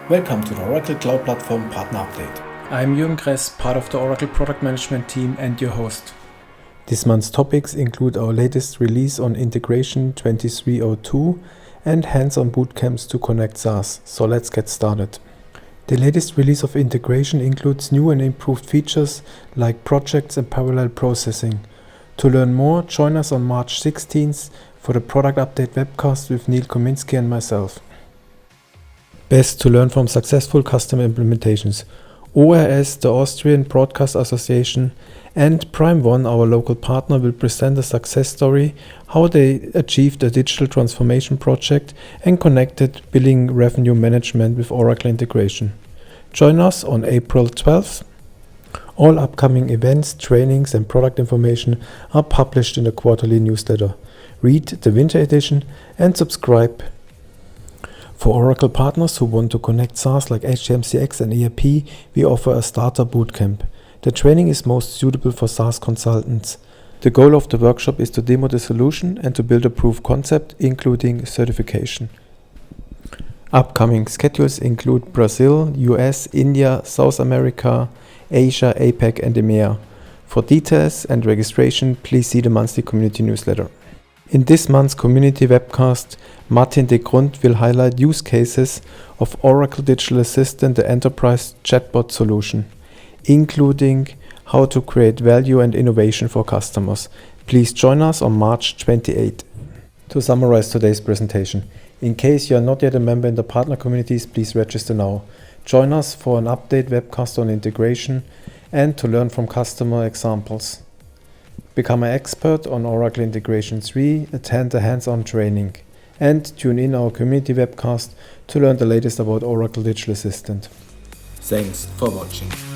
Welcome to the Oracle Cloud Platform Partner Update. I'm Jürgen Kress, part of the Oracle Product Management team and your host. This month's topics include our latest release on Integration 2302 and hands-on bootcamps to connect SaaS. So let's get started. The latest release of integration includes new and improved features like projects and parallel processing. To learn more, join us on March 16th for the Product Update webcast with Neil Kominski and myself. Best to learn from successful customer implementations. ORS, the Austrian Broadcast Association, and Prime One, our local partner, will present a success story, how they achieved a digital transformation project and connected billing revenue management with Oracle integration. Join us on April 12th. All upcoming events, trainings and product information are published in the quarterly newsletter. Read the winter edition and subscribe. For Oracle partners who want to connect SaaS like HCMCX and ERP, we offer a starter bootcamp. The training is most suitable for SaaS consultants. The goal of the workshop is to demo the solution and to build a proof concept, including certification. Upcoming schedules include Brazil, US, India, South America, Asia, APAC and EMEA. For details and registration, please see the monthly community newsletter. In this month's community webcast, Martin de Grund will highlight use cases of Oracle Digital Assistant, the enterprise chatbot solution, including how to create value and innovation for customers. Please join us on March 28. To summarize today's presentation, in case you are not yet a member in the partner communities, please register now. Join us for an update webcast on integration and to learn from customer examples. Become an expert on Oracle Integration 3, attend a hands-on training, and tune in our community webcast to learn the latest about Oracle Digital Assistant. Thanks for watching.